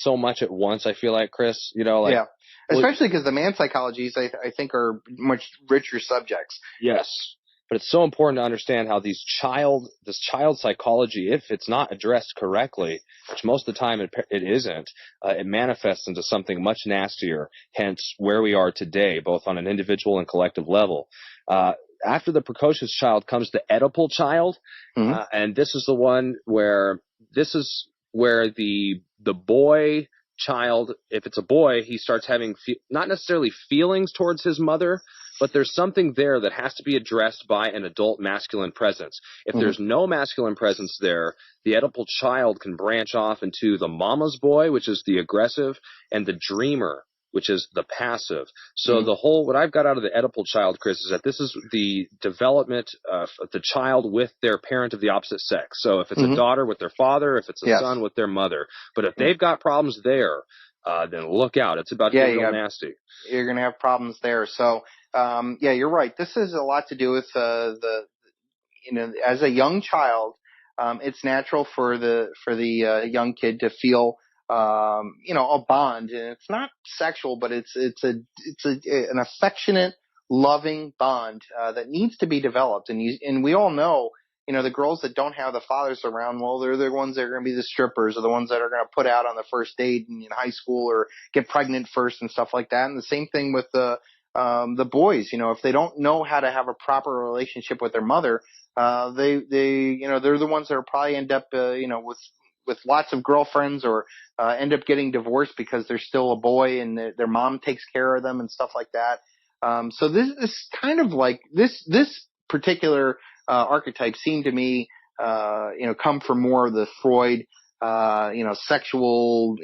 so much at once, I feel like, Chris. You know, like, yeah. Especially because the man psychologies, I think, are much richer subjects. Yes. But it's so important to understand how this child psychology, if it's not addressed correctly, which most of the time it isn't, it manifests into something much nastier, hence where we are today, both on an individual and collective level. After the precocious child comes the Oedipal child, and this is the one where the boy child, if it's a boy, he starts having not necessarily feelings towards his mother, but there's something there that has to be addressed by an adult masculine presence. If there's no masculine presence there, the Oedipal child can branch off into the mama's boy, which is the aggressive, and the dreamer, which is the passive. So what I've got out of the Oedipal child, Chris, is that this is the development of the child with their parent of the opposite sex. So if it's a daughter with their father, if it's a son with their mother. But if they've got problems there, then look out. It's about to get real nasty. You're going to have problems there. So, you're right. This has a lot to do with as a young child, it's natural for the young kid to feel a bond, and it's not sexual, but it's an affectionate, loving bond that needs to be developed. And we all know, the girls that don't have the fathers around, well, they're the ones that are going to be the strippers, or the ones that are going to put out on the first date in high school, or get pregnant first and stuff like that. And the same thing with the boys. If they don't know how to have a proper relationship with their mother, they're the ones that are probably end up with lots of girlfriends, or end up getting divorced because they're still a boy and their mom takes care of them and stuff like that. So this is kind of like this particular archetype seemed to me, come from more of the Freud, sexual,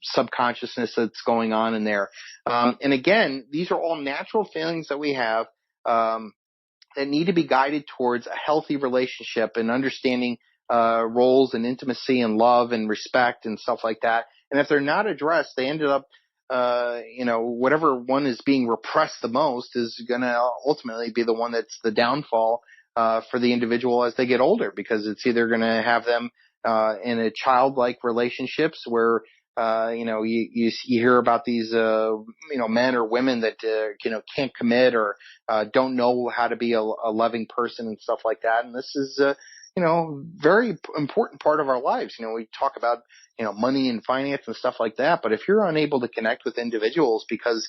subconsciousness that's going on in there. And again, these are all natural feelings that we have, that need to be guided towards a healthy relationship and understanding roles and intimacy and love and respect and stuff like that. And if they're not addressed, they ended up, whatever one is being repressed the most is going to ultimately be the one that's the downfall for the individual as they get older, because it's either going to have them in a childlike relationships where you hear about these men or women that can't commit, or don't know how to be a loving person and stuff like that. And this is very important part of our lives. We talk about money and finance and stuff like that, but if you're unable to connect with individuals because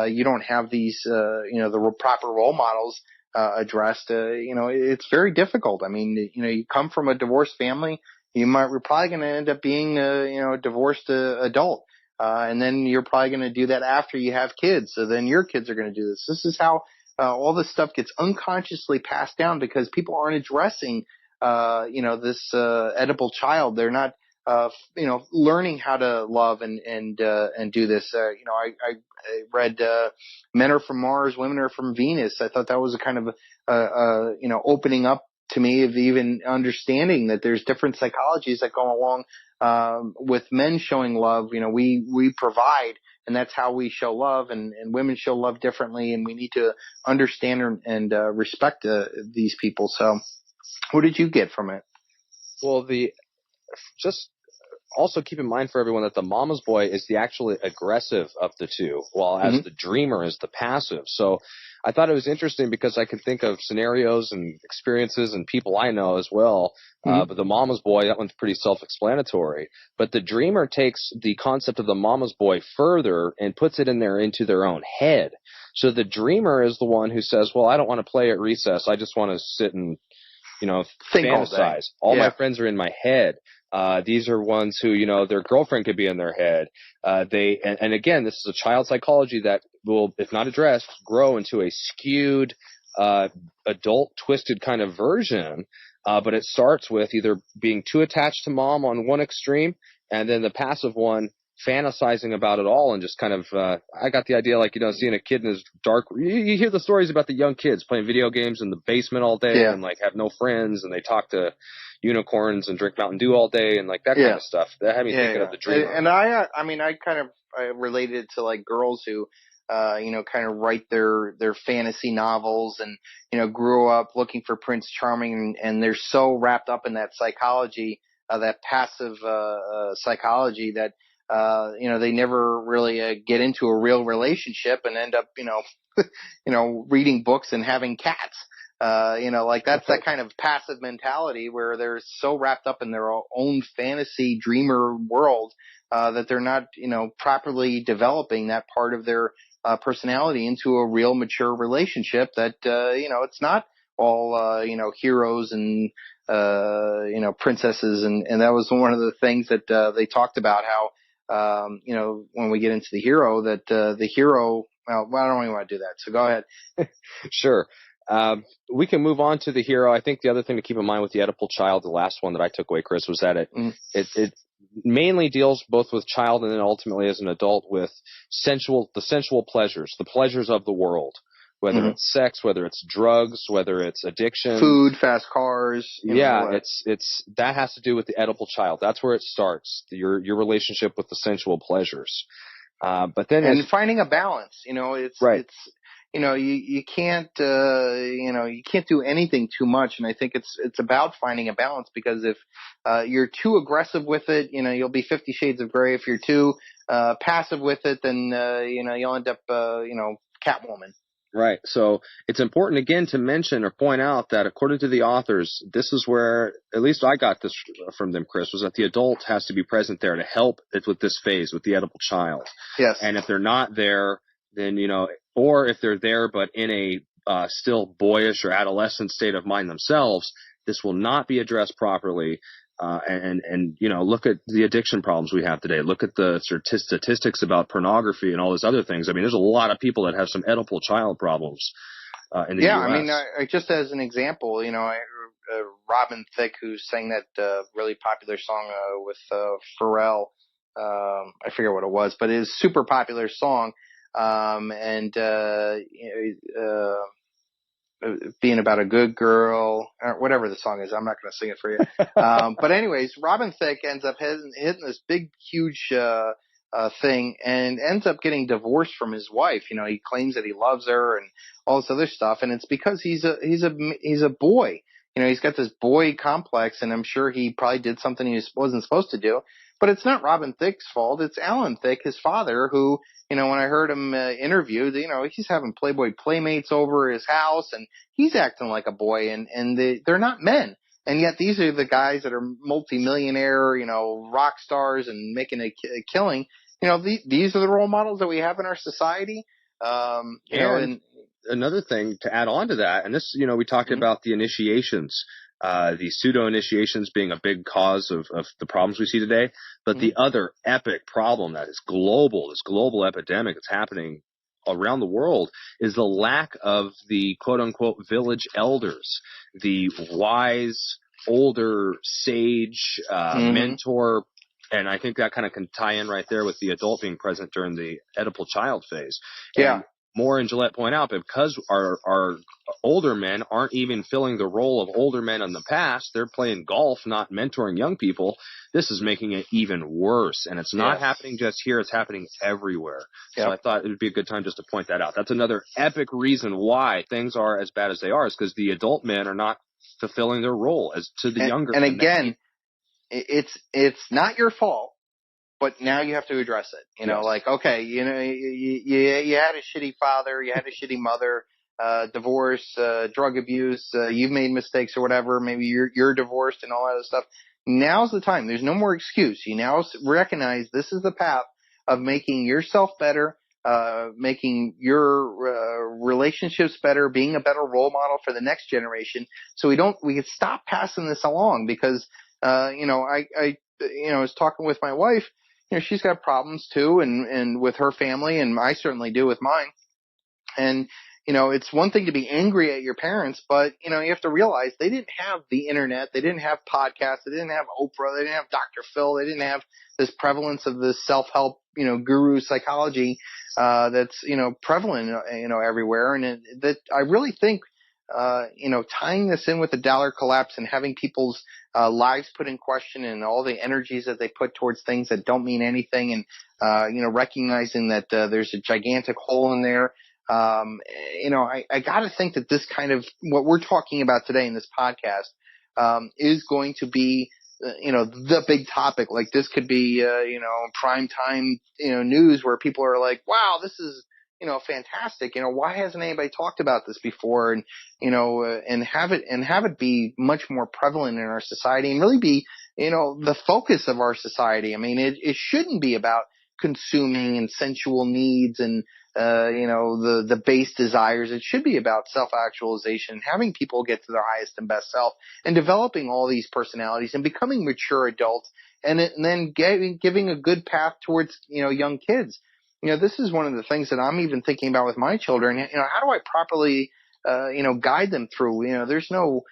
you don't have these the proper role models addressed, it's very difficult. I mean, you come from a divorced family, we're probably going to end up being a divorced adult, and then you're probably going to do that after you have kids. So then your kids are going to do this. This is how all this stuff gets unconsciously passed down, because people aren't addressing this Oedipal child. They're not learning how to love and do this. I read Men Are From Mars, Women Are From Venus. I thought that was a kind of opening up to me of even understanding that there's different psychologies that go along with men showing love. We provide, and that's how we show love, and women show love differently, and we need to understand and respect these people. So what did you get from it? Well, just also keep in mind for everyone that the mama's boy is the actually aggressive of the two, while as the dreamer is the passive. So I thought it was interesting because I could think of scenarios and experiences and people I know as well. But the mama's boy, that one's pretty self-explanatory. But the dreamer takes the concept of the mama's boy further and puts it into their own head. So the dreamer is the one who says, well, I don't want to play at recess. I just want to sit and, think fantasize. All my friends are in my head. These are ones who, their girlfriend could be in their head. And again, this is a child psychology that will, if not addressed, grow into a skewed, adult twisted kind of version. But it starts with either being too attached to mom on one extreme, and then the passive one fantasizing about it all and just kind of, I got the idea, like, seeing a kid in his dark, you hear the stories about the young kids playing video games in the basement all day and like have no friends, and they talk to unicorns and drink Mountain Dew all day and like that kind of stuff. That had me thinking of the dreamer. And I kind of related to like girls who, kind of write their fantasy novels and, grew up looking for Prince Charming, and they're so wrapped up in that psychology, that passive, psychology that, they never really get into a real relationship and end up, reading books and having cats. Like that's that kind of passive mentality where they're so wrapped up in their own fantasy dreamer world, that they're not, properly developing that part of their personality into a real mature relationship that, it's not all, heroes and, princesses. And that was one of the things that, they talked about how, when we get into the hero that, the hero, well, I don't even want to do that. So go ahead. Sure. We can move on to the hero. I think the other thing to keep in mind with the Oedipal child, the last one that I took away, Chris, was that it mainly deals both with child and then ultimately as an adult with the sensual pleasures, the pleasures of the world, whether it's sex, whether it's drugs, whether it's addiction, food, fast cars. It's that has to do with the Oedipal child. That's where it starts. Your relationship with the sensual pleasures. But then finding a balance, it's right. You can't do anything too much. And I think it's about finding a balance, because if, you're too aggressive with it, you'll be 50 Shades of Grey. If you're too, passive with it, then, you'll end up, Catwoman. Right. So it's important, again, to mention or point out that according to the authors, this is where, at least I got this from them, Chris, was that the adult has to be present there to help it with this phase, with the Oedipal child. Yes. And if they're not there, then, or if they're there but in a still boyish or adolescent state of mind themselves, this will not be addressed properly. And look at the addiction problems we have today. Look at the statistics about pornography and all those other things. I mean, there's a lot of people that have some Oedipal child problems in the U.S. I mean, just as an example, Robin Thicke, who sang that really popular song with Pharrell, I forget what it was, but it is a super popular song, being about a good girl, or whatever the song is. I'm not going to sing it for you. But anyways, Robin Thicke ends up hitting this big, huge thing, and ends up getting divorced from his wife. He claims that he loves her and all this other stuff, and it's because he's a boy. He's got this boy complex, and I'm sure he probably did something he wasn't supposed to do. But it's not Robin Thicke's fault. It's Alan Thicke, his father, who, when I heard him interviewed, he's having Playboy playmates over his house, and he's acting like a boy, and they're not men. And yet these are the guys that are multimillionaire, rock stars and making a killing. These are the role models that we have in our society. And another thing to add on to that, and this, we talked about the initiations, the pseudo-initiations being a big cause of the problems we see today. But the other epic problem that is global, this global epidemic that's happening around the world, is the lack of the quote-unquote village elders, the wise, older, sage, mentor. And I think that kind of can tie in right there with the adult being present during the Oedipal child phase. And Moore and Gillette point out that because our older men aren't even filling the role of older men in the past, they're playing golf, not mentoring young people. This is making it even worse. And it's not happening just here. It's happening everywhere. So I thought it would be a good time just to point that out. That's another epic reason why things are as bad as they are, is because the adult men are not fulfilling their role as to the younger men. And again, it's not your fault. But now you have to address it. Like, okay, you had a shitty father, you had a shitty mother, divorce, drug abuse, you've made mistakes or whatever. Maybe you're divorced and all that other stuff. Now's the time. There's no more excuse. You now recognize this is the path of making yourself better, making your relationships better, being a better role model for the next generation. So we can stop passing this along, because, I was talking with my wife. She's got problems too, and with her family, and I certainly do with mine. And, it's one thing to be angry at your parents, but, you have to realize they didn't have the internet. They didn't have podcasts. They didn't have Oprah. They didn't have Dr. Phil. They didn't have this prevalence of this self-help, guru psychology, that's, prevalent, everywhere. And that I really think, tying this in with the dollar collapse and having people's lives put in question, and all the energies that they put towards things that don't mean anything, and recognizing that there's a gigantic hole in there. I got to think that this kind of what we're talking about today in this podcast is going to be the big topic. Like this could be, prime time, news where people are like, wow, this is, fantastic. Why hasn't anybody talked about this before? And, and have it be much more prevalent in our society and really be, the focus of our society. I mean, it shouldn't be about consuming and sensual needs and, the base desires. It should be about self-actualization, having people get to their highest and best self and developing all these personalities and becoming mature adults and then giving a good path towards, young kids. This is one of the things that I'm even thinking about with my children. How do I properly, guide them through? There's no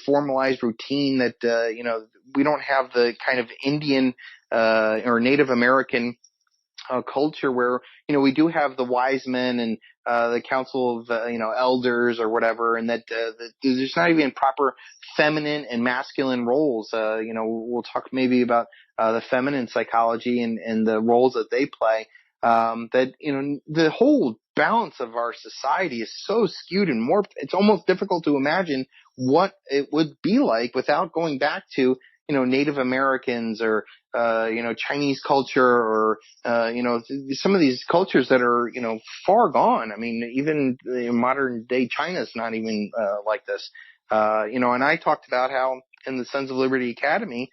formalized routine that, we don't have the kind of Indian, or Native American culture where, we do have the wise men and the council of, elders or whatever, and that there's not even proper feminine and masculine roles. We'll talk maybe about the feminine psychology and the roles that they play. That, the whole balance of our society is so skewed and warped. It's almost difficult to imagine what it would be like without going back to, Native Americans or, Chinese culture or, some of these cultures that are, far gone. I mean, even modern day China is not even, like this. And I talked about how in the Sons of Liberty Academy,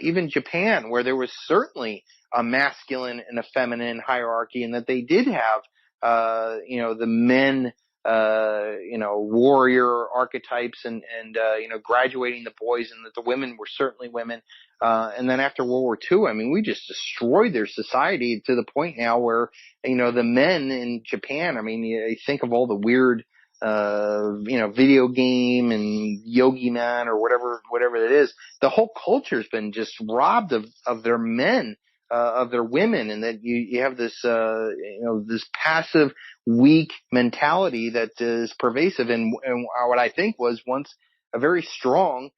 even Japan, where there was certainly a masculine and a feminine hierarchy and that they did have, the men, warrior archetypes and graduating the boys, and that the women were certainly women. And then after World War II, I mean, we just destroyed their society to the point now where, the men in Japan, I mean, you think of all the weird, video game and Yogi Man or whatever it is. The whole culture's been just robbed of their men, of their women, and that you have this, this passive, weak mentality that is pervasive in what I think was once a very strong,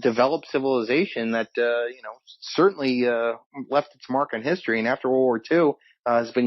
developed civilization that, certainly, left its mark on history. And after World War II, has been